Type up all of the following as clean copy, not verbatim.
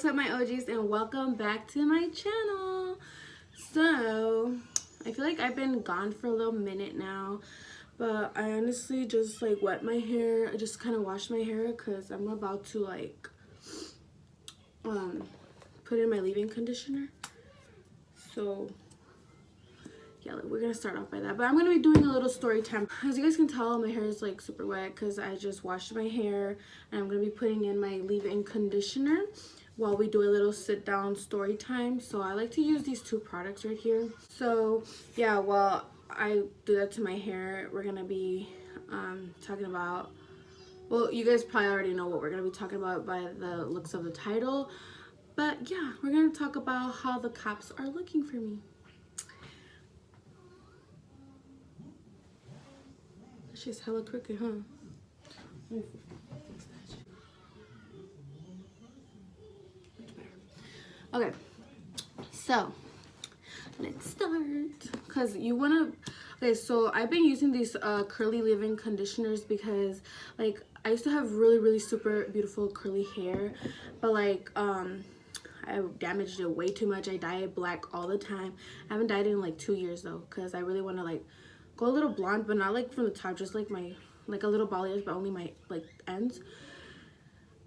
what's up my OGs, and welcome back to my channel. So I feel like I've been gone for a little minute now, but I honestly just like wet my hair. I just kind of washed my hair because I'm about to like put in my leave-in conditioner. So yeah, like, we're gonna start off by that, but I'm gonna be doing a little story time. As you guys can tell, my hair is like super wet because I just washed my hair, and I'm gonna be putting in my leave-in conditioner while we do a little sit down story time. So I like to use these two products right here. So yeah, while I do that to my hair, we're gonna be talking about, well, you guys probably already know what we're gonna be talking about by the looks of the title, but yeah, we're gonna talk about how the cops are looking for me. She's hella crooked, huh? Okay, so let's start. Cause you wanna, okay, so I've been using these curly leave-in conditioners because like I used to have really super beautiful curly hair, but like I damaged it way too much. I dye it black all the time. I haven't dyed it in like 2 years though, because I really want to like go a little blonde, but not like from the top, just like my like a little balayage, but only my like ends.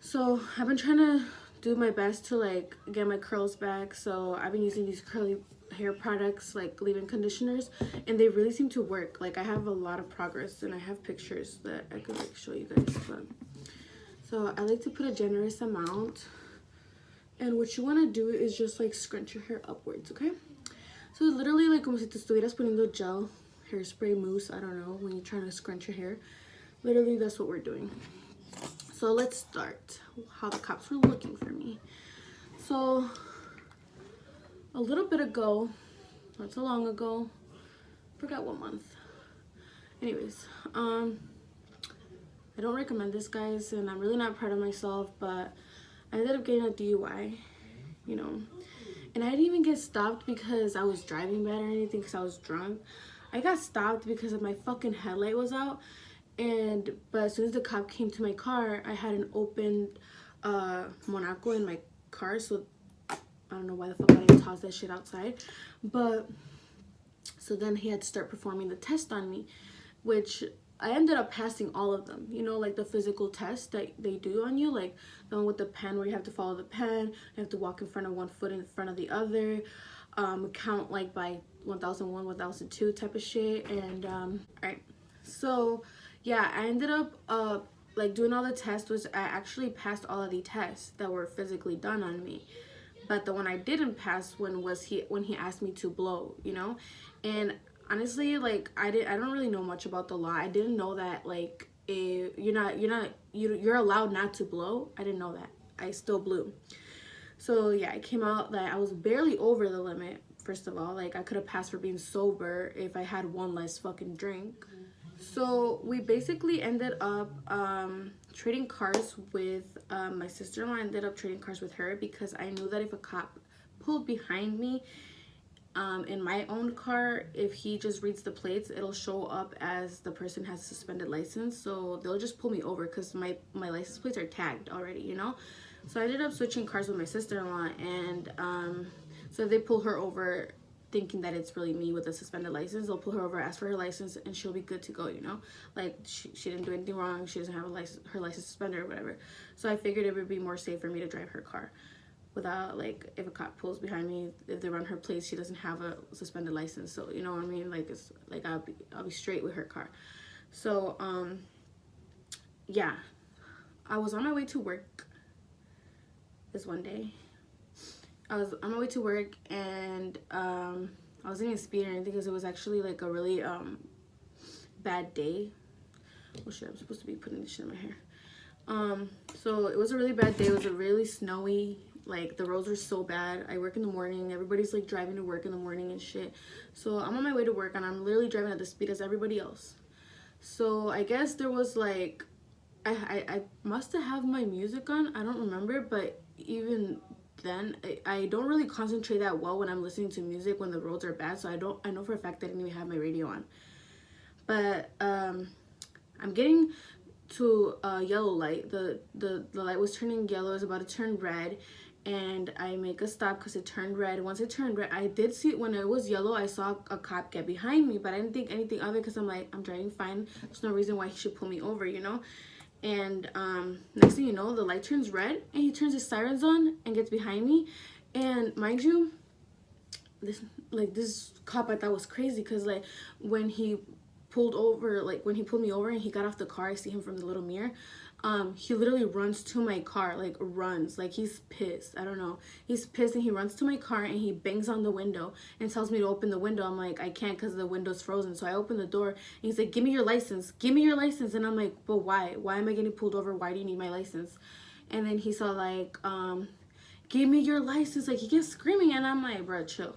So I've been trying to do my best to like get my curls back, so I've been using these curly hair products like leave-in conditioners, and they really seem to work. Like I have a lot of progress, and I have pictures that I could like show you guys. But so I like to put a generous amount, and what you want to do is just like scrunch your hair upwards, okay? So it's literally like como si te estuvieras poniendo gel, hairspray, mousse, I don't know, when you're trying to scrunch your hair. Literally that's what we're doing. So let's start how the cops were looking for me. So a little bit ago, not so long ago, forgot what month. Anyways, I don't recommend this, guys, and I'm really not proud of myself, but I ended up getting a DUI, you know. And I didn't even get stopped because I was driving bad or anything, because I was drunk. I got stopped because of my fucking headlight was out. But as soon as the cop came to my car, I had an open Monaco in my car, so I don't know why the fuck I didn't toss that shit outside. But so then he had to start performing the test on me, which I ended up passing all of them. You know, like the physical test that they do on you, like the one with the pen where you have to follow the pen, you have to walk in front of one foot in front of the other, count like by 1001, 1002 type of shit. And alright, so yeah, I ended up like doing all the tests, which I actually passed all of the tests that were physically done on me. But the one I didn't pass when he asked me to blow, you know. And honestly, like I don't really know much about the law. I didn't know that like you're allowed not to blow. I didn't know that. I still blew. So yeah, it came out that I was barely over the limit. First of all, like I could have passed for being sober if I had one less fucking drink. So we basically ended up trading cars with my sister-in-law. Ended up trading cars with her because I knew that if a cop pulled behind me in my own car, if he just reads the plates, it'll show up as the person has a suspended license. So they'll just pull me over because my license plates are tagged already, you know. So I ended up switching cars with my sister-in-law, and so they pull her over thinking that it's really me with a suspended license. They'll pull her over, ask for her license, and she'll be good to go, you know. Like she didn't do anything wrong, she doesn't have her license suspended or whatever. So I figured it would be more safe for me to drive her car without, like, if a cop pulls behind me, if they run her place, she doesn't have a suspended license. So you know what I mean, like it's like I'll be straight with her car. So yeah, I was on my way to work this one day. I was on my way to work, and I wasn't even speeding or anything because it was actually like a really bad day. Oh shit, I'm supposed to be putting this shit in my hair. So it was a really bad day. It was a really snowy, like the roads were so bad. I work in the morning, everybody's like driving to work in the morning and shit. So I'm on my way to work, and I'm literally driving at the speed as everybody else. So I guess there was like I must have my music on, I don't remember, but even then I don't really concentrate that well when I'm listening to music when the roads are bad. So I know for a fact that I didn't even have my radio on. But I'm getting to a yellow light. The light was turning yellow, it was about to turn red, and I make a stop because it turned red. Once it turned red, I did see, when it was yellow, I saw a cop get behind me, but I didn't think anything of it because I'm like, I'm driving fine. There's no reason why he should pull me over, you know? And next thing you know, the light turns red and he turns his sirens on and gets behind me. And mind you, this cop I thought was crazy because like when he pulled me over and he got off the car, I see him from the little mirror. He literally runs to my car, like runs, like he's pissed. I don't know. He's pissed and he runs to my car and he bangs on the window and tells me to open the window. I'm like, I can't because the window's frozen. So I open the door and he's like, give me your license. Give me your license. And I'm like, but why? Why am I getting pulled over? Why do you need my license? And then he saw like, give me your license. Like he gets screaming and I'm like, bro, chill.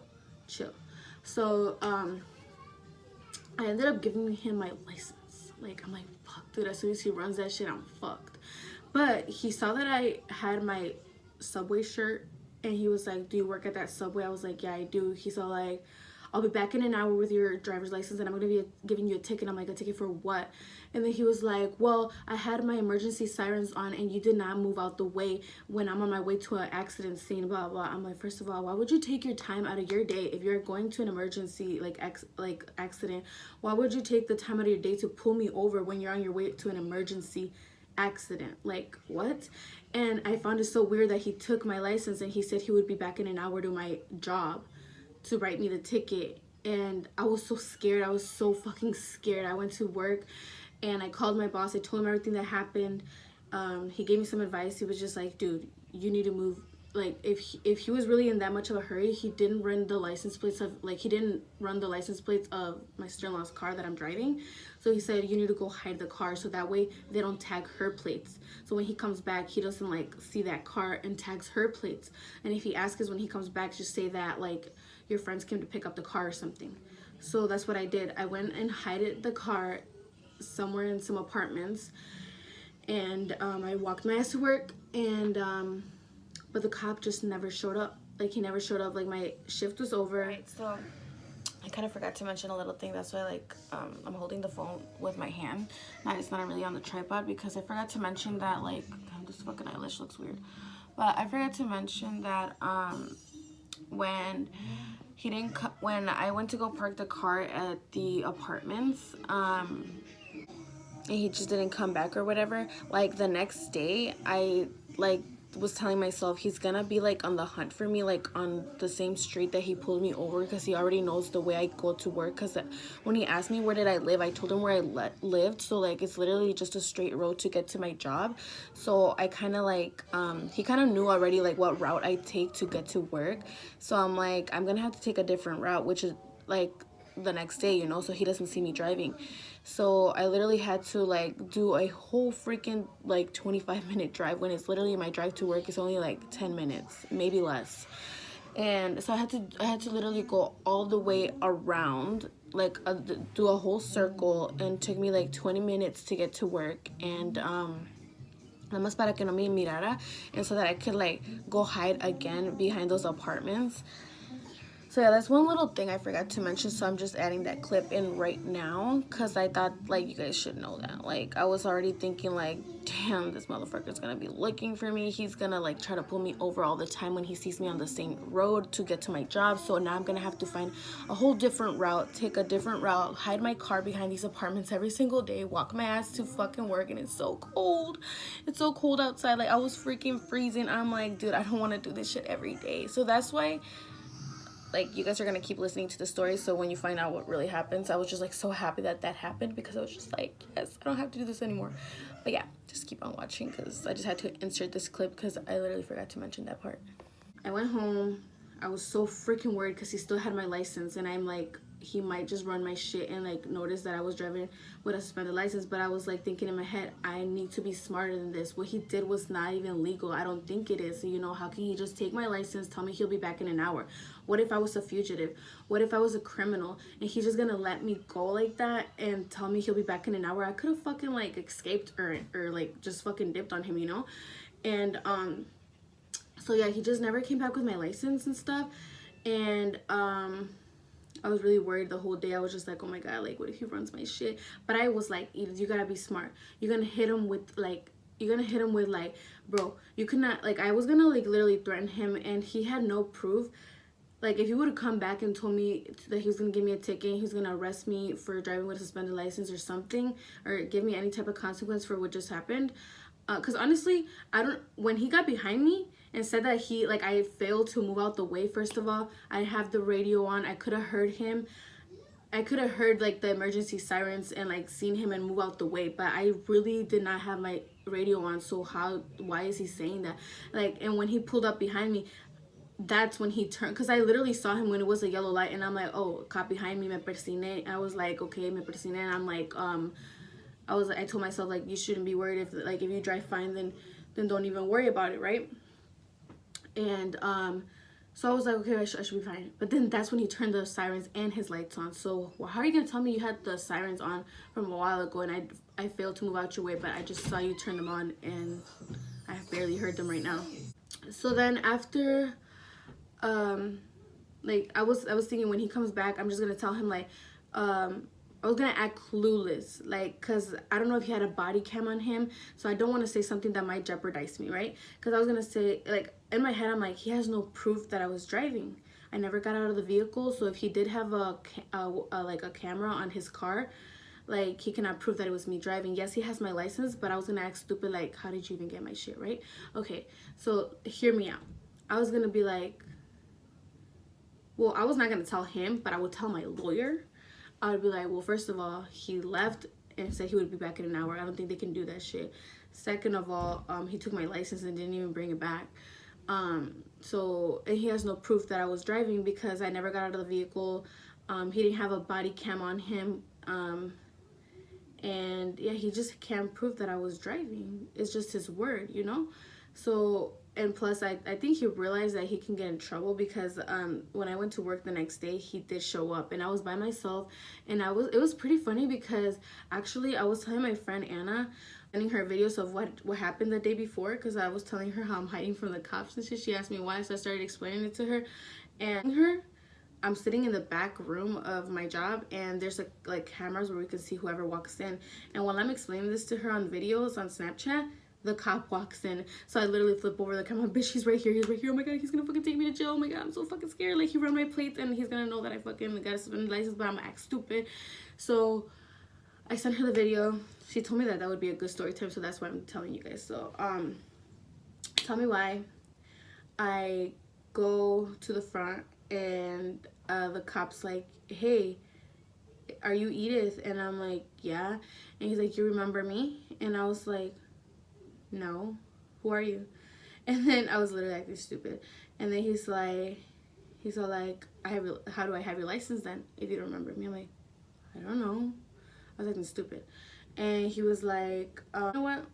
So, I ended up giving him my license. Like, I'm like, fuck, dude, as soon as he runs that shit, I'm fucked. But he saw that I had my Subway shirt, and he was like, do you work at that Subway? I was like, yeah, I do. He saw, like, I'll be back in an hour with your driver's license, and I'm going to be giving you a ticket. I'm like, a ticket for what? And then he was like, well, I had my emergency sirens on, and you did not move out the way when I'm on my way to an accident scene, blah, blah. I'm like, first of all, why would you take your time out of your day if you're going to an emergency, like accident? Why would you take the time out of your day to pull me over when you're on your way to an emergency accident? Like, what? And I found it so weird that he took my license, and he said he would be back in an hour to my job to write me the ticket. And I was so scared. I was so fucking scared. I went to work and I called my boss. I told him everything that happened. He gave me some advice. He was just like, dude, you need to move. Like, if he was really in that much of a hurry, he didn't run the license plates of my sister-in-law's car that I'm driving. So he said, you need to go hide the car so that way they don't tag her plates. So when he comes back, he doesn't like see that car and tags her plates. And if he asks us when he comes back, just say that like your friends came to pick up the car or something. So that's what I did. I went and hid the car somewhere in some apartments, and I walked my ass to work, and but the cop just never showed up. Like, he never showed up. Like, my shift was over. Right, so I kind of forgot to mention a little thing. That's why, like, I'm holding the phone with my hand. It's not really on the tripod because I forgot to mention that, like, damn, this fucking eyelash looks weird. But I forgot to mention that when I went to go park the car at the apartments, and he just didn't come back or whatever, like the next day I like was telling myself he's gonna be like on the hunt for me, like on the same street that he pulled me over, because he already knows the way I go to work. Because when he asked me where did I live, I told him where I lived. So like it's literally just a straight road to get to my job. So I kind of like he kind of knew already like what route I take to get to work. So I'm like, I'm gonna have to take a different route, which is like the next day, you know, so he doesn't see me driving. So I literally had to like do a whole freaking like 25-minute drive when it's literally my drive to work is only like 10 minutes, maybe less. And so I had to literally go all the way around, like do a whole circle, and it took me like 20 minutes to get to work. And nada más para que no me mirara, and so that I could like go hide again behind those apartments. So yeah, that's one little thing I forgot to mention, so I'm just adding that clip in right now because I thought like you guys should know that. Like, I was already thinking like, damn, this motherfucker's gonna be looking for me. He's gonna like try to pull me over all the time when he sees me on the same road to get to my job. So now I'm gonna have to find a whole different route, take a different route, hide my car behind these apartments every single day, walk my ass to fucking work, and it's so cold. It's so cold outside. Like, I was freaking freezing. I'm like, dude, I don't want to do this shit every day. So that's why, like, you guys are gonna keep listening to the story, so when you find out what really happens, I was just like so happy that happened, because I was just like, yes, I don't have to do this anymore. But yeah, just keep on watching because I just had to insert this clip because I literally forgot to mention that part. I went home. I was so freaking worried because he still had my license, and I'm like, he might just run my shit and like notice that I was driving with a suspended license. But I was like thinking in my head, I need to be smarter than this. What he did was not even legal. I don't think it is. So, you know, how can he just take my license, tell me he'll be back in an hour? What if I was a fugitive? What if I was a criminal and he's just gonna let me go like that and tell me he'll be back in an hour? I could have fucking like escaped or like just fucking dipped on him, you know? And so yeah, he just never came back with my license and stuff. And I was really worried the whole day. I was just like, oh my god, like, what if he runs my shit? But I was like, you gotta be smart. You're gonna hit him with like you're gonna hit him with like, bro, you could not, like, I was gonna like literally threaten him, and he had no proof. Like, if he would have come back and told me that he was gonna give me a ticket, he was gonna arrest me for driving with a suspended license or something, or give me any type of consequence for what just happened. Because honestly, I don't, when he got behind me and said that he, like, I failed to move out the way, first of all, I have the radio on, I could have heard him. I could have heard like the emergency sirens and like seen him and move out the way, but I really did not have my radio on. So why is he saying that? Like, and when he pulled up behind me, that's when he turned, because I literally saw him when it was a yellow light, and I'm like, oh, cop behind me, me persine. I was like, okay, me persine. And I'm like, I told myself, like, you shouldn't be worried. If you drive fine, then don't even worry about it, right? And so I was like, okay, I should be fine. But then that's when he turned the sirens and his lights on. So, well, how are you gonna tell me you had the sirens on from a while ago and I failed to move out your way, but I just saw you turn them on and I barely heard them right now. So then after like, I was thinking, when he comes back, I'm just gonna tell him, like, I was gonna act clueless, like, cause I don't know if he had a body cam on him, so I don't want to say something that might jeopardize me, right? Cause I was gonna say, like, in my head, I'm like, he has no proof that I was driving. I never got out of the vehicle, so if he did have like a camera on his car, like, he cannot prove that it was me driving. Yes, he has my license, but I was gonna act stupid, like, how did you even get my shit, right? Okay, so hear me out. I was gonna be like, well, I was not gonna tell him, but I would tell my lawyer. I would be like, well, first of all, he left and said he would be back in an hour. I don't think they can do that shit. Second of all, he took my license and didn't even bring it back. So, and he has no proof that I was driving because I never got out of the vehicle. He didn't have a body cam on him. And yeah, he just can't prove that I was driving. It's just his word, you know? So, and plus I think he realized that he can get in trouble because when I went to work the next day, he did show up and I was by myself, and it was pretty funny because actually I was telling my friend Anna, sending her videos of what happened the day before, because I was telling her how I'm hiding from the cops and shit. She asked me why, so I started explaining it to her, and I'm sitting in the back room of my job, and there's like cameras where we can see whoever walks in, and while I'm explaining this to her on videos on Snapchat, the cop walks in. So I literally flip over the camera, bitch, he's right here, oh my god, he's gonna fucking take me to jail, oh my god, I'm so fucking scared, like, he run my plates and he's gonna know that I fucking got a suspended license, but I'm gonna act stupid. So I sent her the video. She told me that would be a good story time, so that's why I'm telling you guys. So tell me why. I go to the front, and the cop's like, hey, are you Edith? And I'm like, yeah. And he's like, you remember me? And I was like, no, who are you? And then I was literally acting stupid. And then he's all like, how do I have your license then if you don't remember me? I'm like, I don't know. I was acting stupid. And he was like, you know what,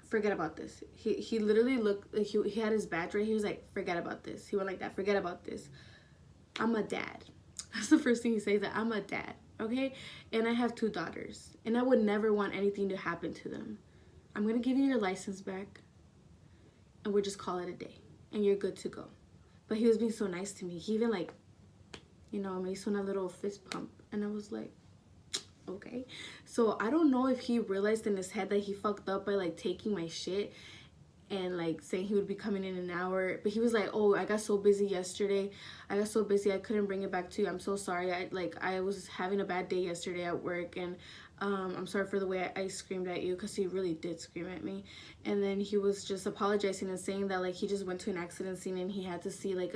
forget about this. He literally looked like he had his badge right. He was like, forget about this. He went like that, forget about this. I'm a dad. That's the first thing he says, that I'm a dad, okay? And I have 2 daughters, and I would never want anything to happen to them. I'm gonna give you your license back, and we'll just call it a day, and you're good to go. But he was being so nice to me. He even, like, you know, made some little fist pump, and I was like, okay. So I don't know if he realized in his head that he fucked up by, like, taking my shit and, like, saying he would be coming in an hour. But he was like, oh, I got so busy yesterday. I got so busy I couldn't bring it back to you. I'm so sorry. I was having a bad day yesterday at work, and I'm sorry for the way I screamed at you, because he really did scream at me. And then he was just apologizing and saying that, like, he just went to an accident scene and he had to see, like,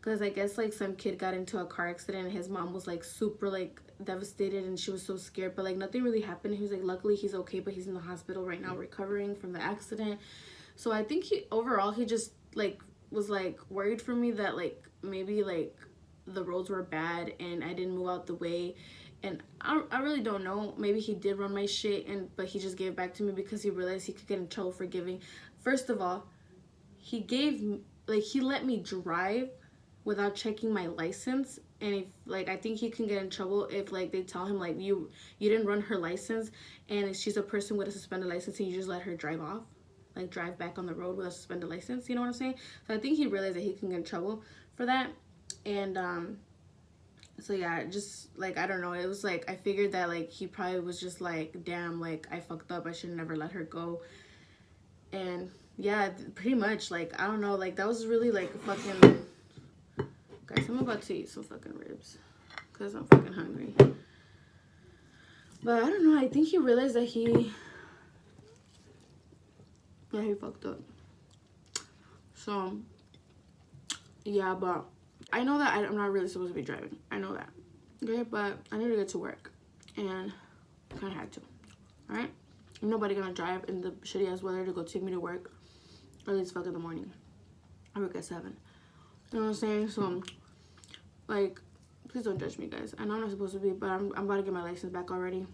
because I guess, like, some kid got into a car accident and his mom was, like, super, like, devastated, and she was so scared, but, like, nothing really happened. He was like, luckily he's okay, but he's in the hospital right now recovering from the accident. So I think overall he just, like, was, like, worried for me that, like, maybe, like, the roads were bad and I didn't move out the way. And I really don't know. Maybe he did run my shit, but he just gave it back to me because he realized he could get in trouble for giving. First of all, he let me drive without checking my license. And if, like, I think he can get in trouble if, like, they tell him, like, you didn't run her license, and she's a person with a suspended license and you just let her drive off, like, drive back on the road with a suspended license, you know what I'm saying? So I think he realized that he can get in trouble for that. And so yeah, just, like, I don't know, it was like, I figured that, like, he probably was just like, damn, like, I fucked up, I should never let her go. And yeah, pretty much, like, I don't know, like, that was really, like, fucking, guys, I'm about to eat some fucking ribs, because I'm fucking hungry. But I don't know, I think he realized that he fucked up. So, yeah, but I know that I'm not really supposed to be driving. I know that. Okay, but I need to get to work. And I kind of had to. Alright? Nobody gonna drive in the shitty ass weather to go take me to work early as fuck in the morning. I work at 7. You know what I'm saying? So, like, please don't judge me, guys. I know I'm not supposed to be, but I'm about to get my license back already.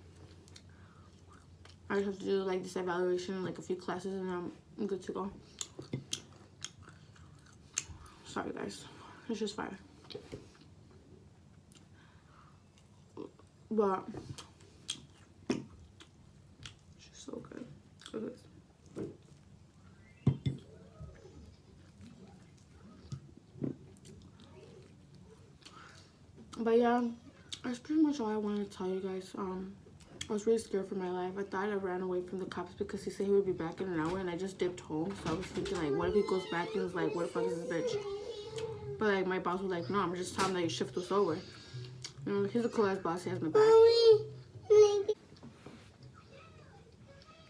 I just have to do, like, this evaluation, like, a few classes, and I'm good to go. Sorry, guys. It's just fire. But it's just so good. Look at this. But yeah, that's pretty much all I wanted to tell you guys. I was really scared for my life. I thought I ran away from the cops because he said he would be back in an hour, and I just dipped home. So I was thinking, like, what if he goes back and is like, what the fuck is this bitch? But like, my boss was like, no, I'm just telling him that your shift was over. You know, he's a cool ass boss. He has my back.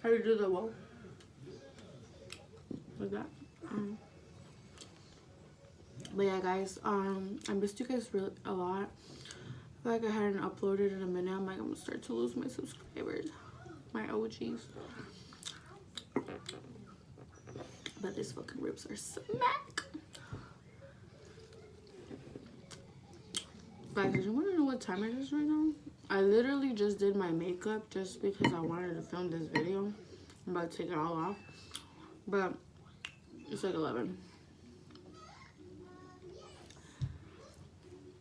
How do you do the wall? Like that. But yeah, guys, I missed you guys really a lot. I feel like I hadn't uploaded in a minute. I'm like, I'm gonna start to lose my subscribers, my OGs. But these fucking ribs are smack. Guys, do you want to know what time it is right now? I literally just did my makeup just because I wanted to film this video. I'm about to take it all off, but it's like 11.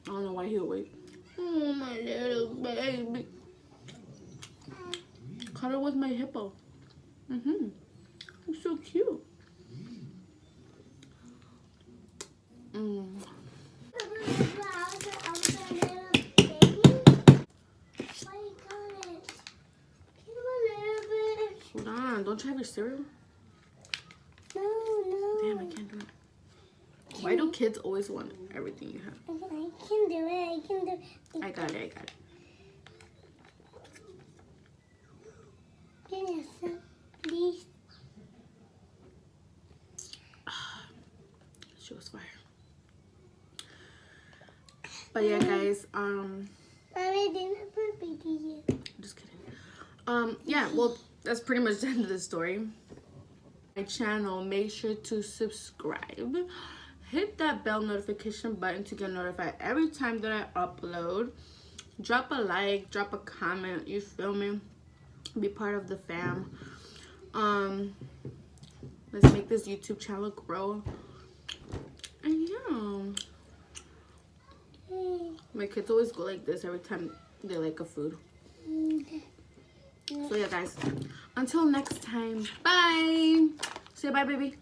I don't know why he'll wait. Oh, my little baby. Cuddle with my hippo. He's so cute. Hold on, don't you have your cereal? No. Damn, I can't do it. Why do kids always want everything you have? I can do it. I got it. Give me some, please. She was fire. But yeah, guys, Mommy didn't put me to you. just kidding. Yeah, well, that's pretty much the end of the story. My channel, make sure to subscribe. Hit that bell notification button to get notified every time that I upload. Drop a like, drop a comment, you feel me? Be part of the fam. Let's make this YouTube channel grow. And yeah, my kids always go like this every time they like a food. So yeah, guys, until next time, bye. Say bye, baby.